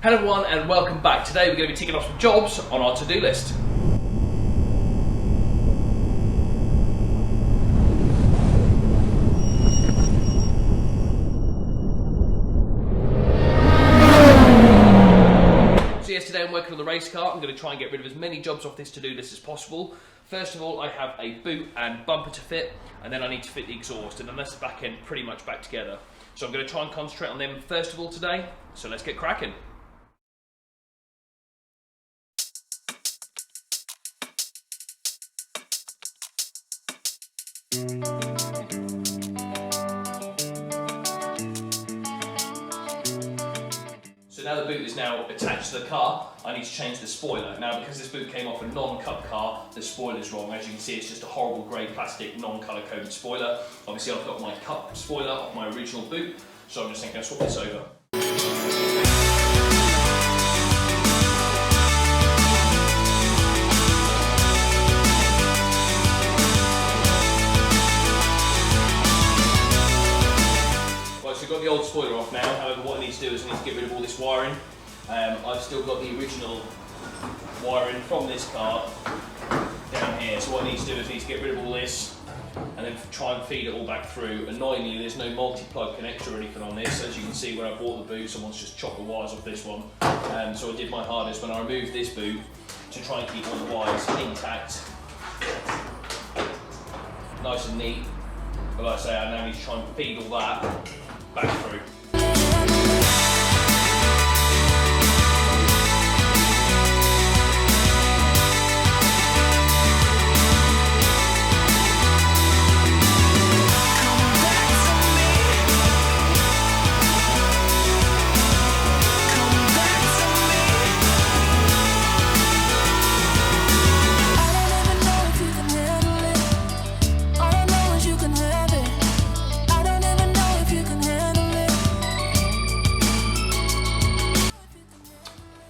Hello everyone and welcome back. Today we're going to be ticking off some jobs on our to-do list. So yes, today I'm working on the race car. I'm going to try and get rid of as many jobs off this to-do list as possible. First of all, I have a boot and bumper to fit, and then I need to fit the exhaust, and then that's the back end pretty much back together. So I'm going to try and concentrate on them first of all today, so let's get cracking. So now the boot is now attached to the car, I need to change the spoiler. Now because this boot came off a non-cut car, the spoiler's wrong. As you can see, it's just a horrible grey plastic non-colour coded spoiler. Obviously I've got my cut spoiler off my original boot, so I'm just going to swap this over. Got the old spoiler off now. However, what I need to do is I need to get rid of all this wiring. I've still got the original wiring from this car down here, so what I need to do is I need to get rid of all this and then try and feed it all back through. Annoyingly, there's no multi-plug connector or anything on this. As you can see, when I bought the boot, someone's just chopped the wires off this one. So I did my hardest when I removed this boot to try and keep all the wires intact, nice and neat. But like I say, I now need to try and feed all that back through.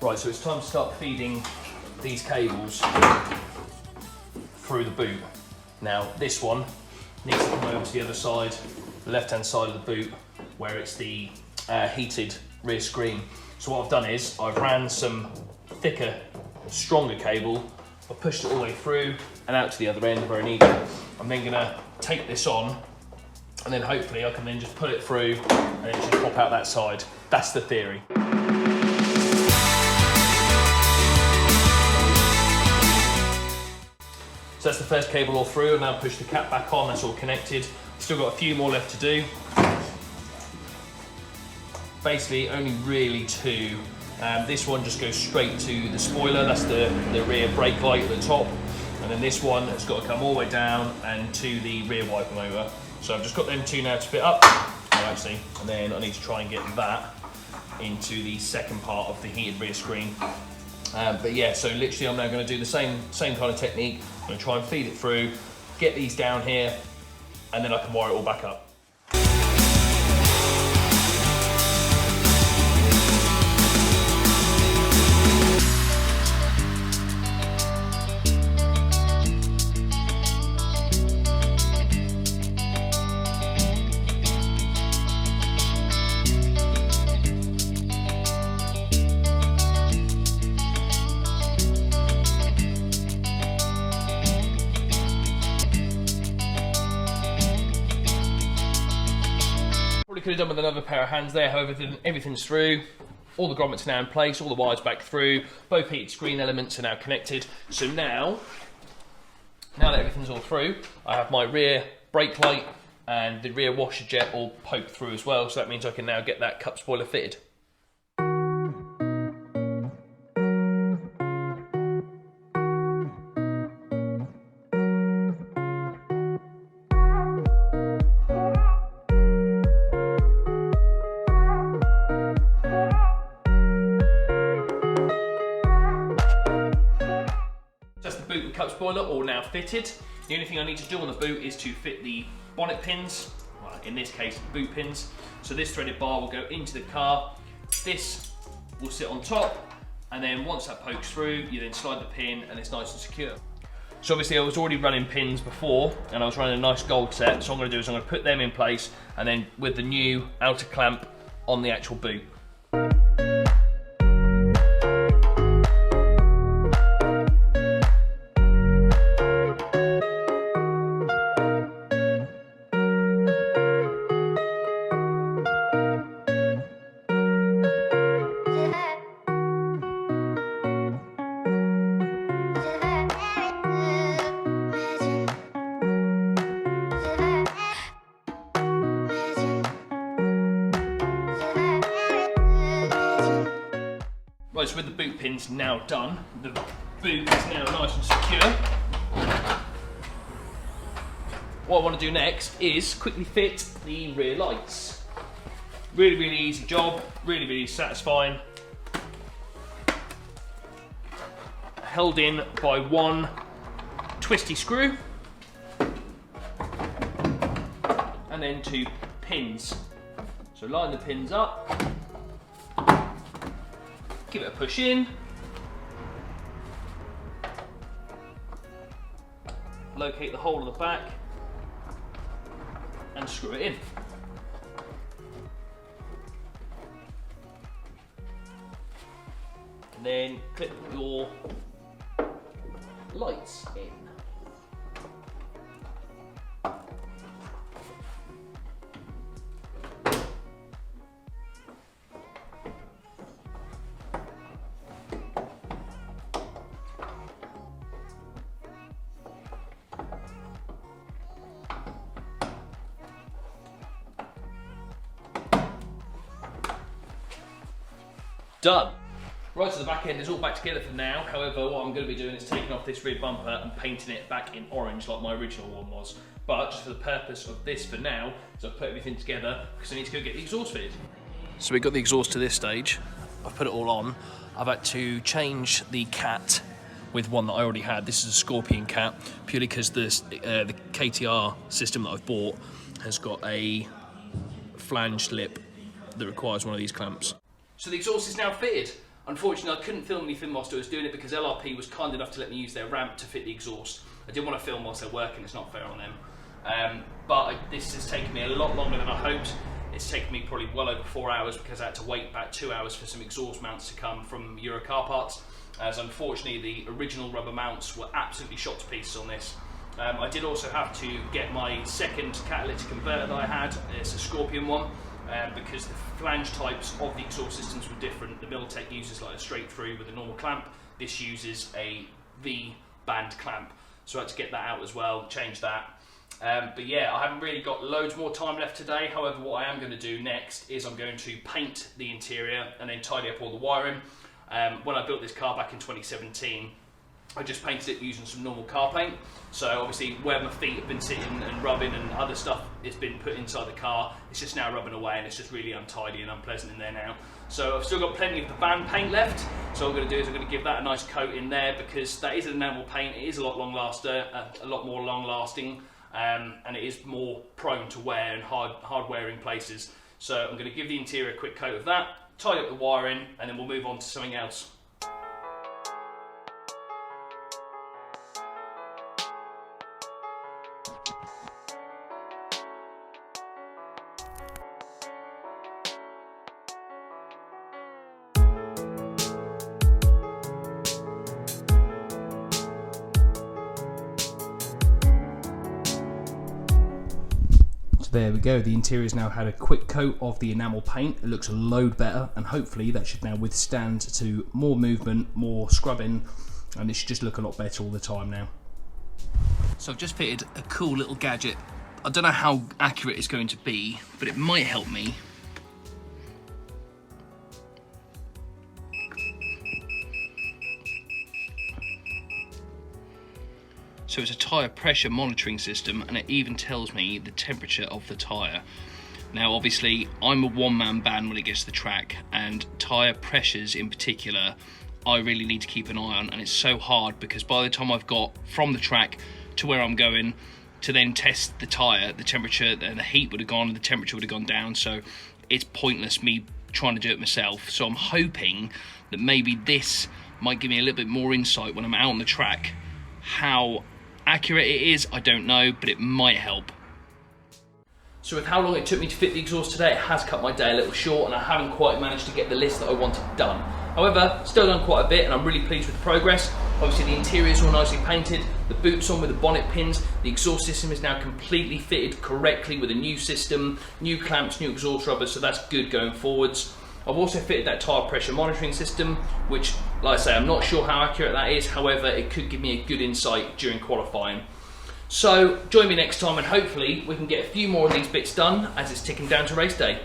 Right, so it's time to start feeding these cables through the boot. Now this one needs to come over to the other side, the left-hand side of the boot, where it's the heated rear screen. So what I've done is I've ran some thicker, stronger cable, I've pushed it all the way through and out to the other end where I need it. I'm then going to take this on, and then hopefully I can then just pull it through and it should pop out that side. That's the theory. So that's the first cable all through, and now push the cap back on, that's all connected. Still got a few more left to do. Basically only really two. This one just goes straight to the spoiler, that's the rear brake light at the top. And then this one has got to come all the way down and to the rear wiper motor. So I've just got them two now to fit up, and then I need to try and get that into the second part of the heated rear screen. But yeah, so literally I'm now going to do the same kind of technique. I'm going to try and feed it through, get these down here, and then I can wire it all back up. Probably could have done with another pair of hands there, however everything's through, all the grommets are now in place, all the wires back through, both heated screen elements are now connected. So now that everything's all through, I have my rear brake light and the rear washer jet all poked through as well, so that means I can now get that cup spoiler fitted. Boot and cup spoiler all now fitted. The only thing I need to do on the boot is to fit the bonnet pins, well, in this case boot pins. So this threaded bar will go into the car, this will sit on top, and then once that pokes through, you then slide the pin and it's nice and secure. So obviously I was already running pins before and I was running a nice gold set, so what I'm going to do is I'm going to put them in place and then with the new outer clamp on the actual boot. Right, so with the boot pins now done, the boot is now nice and secure. What I want to do next is quickly fit the rear lights. Really, really easy job, really, really satisfying. Held in by one twisty screw and then 2 pins. So line the pins up, give it a push in, locate the hole of the back and screw it in. And then clip your lights in. Done. Right, so the back end is all back together for now. However, what I'm going to be doing is taking off this rear bumper and painting it back in orange like my original one was. But just for the purpose of this for now, is I've put everything together because I need to go get the exhaust fitted. So we've got the exhaust to this stage. I've put it all on. I've had to change the cat with one that I already had. This is a Scorpion cat, purely because the KTR system that I've bought has got a flanged lip that requires one of these clamps. So the exhaust is now fitted. Unfortunately, I couldn't film anything whilst I was doing it because LRP was kind enough to let me use their ramp to fit the exhaust. I didn't want to film whilst they're working, it's not fair on them. This has taken me a lot longer than I hoped. It's taken me probably well over 4 hours because I had to wait about 2 hours for some exhaust mounts to come from Euro Car Parts, as unfortunately the original rubber mounts were absolutely shot to pieces on this. I did also have to get my second catalytic converter that I had. It's a Scorpion one. Because the flange types of the exhaust systems were different. The Miltech uses like a straight through with a normal clamp. This uses a V-band clamp. So I had to get that out as well, change that. But yeah, I haven't really got loads more time left today. However, what I am going to do next is I'm going to paint the interior and then tidy up all the wiring. When I built this car back in 2017, I just painted it using some normal car paint. So obviously where my feet have been sitting and rubbing and other stuff has been put inside the car, it's just now rubbing away and it's just really untidy and unpleasant in there now. So I've still got plenty of the van paint left. So what I'm going to do is I'm going to give that a nice coat in there because that is an enamel paint. It is a lot more long lasting, and it is more prone to wear and hard wearing places. So I'm going to give the interior a quick coat of that, tidy up the wiring, and then we'll move on to something else. There we go, the interior's now had a quick coat of the enamel paint. It looks a load better and hopefully that should now withstand to more movement, more scrubbing, and it should just look a lot better all the time now. So I've just fitted a cool little gadget. I don't know how accurate it's going to be, but it might help me. So it's a tyre pressure monitoring system and it even tells me the temperature of the tyre. Now obviously I'm a one-man band when it gets to the track, and tyre pressures in particular I really need to keep an eye on, and it's so hard because by the time I've got from the track to where I'm going to then test the tyre, the temperature and the heat would have gone and the temperature would have gone down, so it's pointless me trying to do it myself. So I'm hoping that maybe this might give me a little bit more insight when I'm out on the track. How accurate it is, I don't know, but it might help. So with how long it took me to fit the exhaust today, it has cut my day a little short and I haven't quite managed to get the list that I wanted done. However, still done quite a bit and I'm really pleased with the progress. Obviously the interior is all nicely painted, the boot's on with the bonnet pins, the exhaust system is now completely fitted correctly with a new system, new clamps, new exhaust rubbers, so that's good going forwards. I've also fitted that tyre pressure monitoring system, which, like I say, I'm not sure how accurate that is, however, it could give me a good insight during qualifying. So, join me next time and hopefully we can get a few more of these bits done as it's ticking down to race day.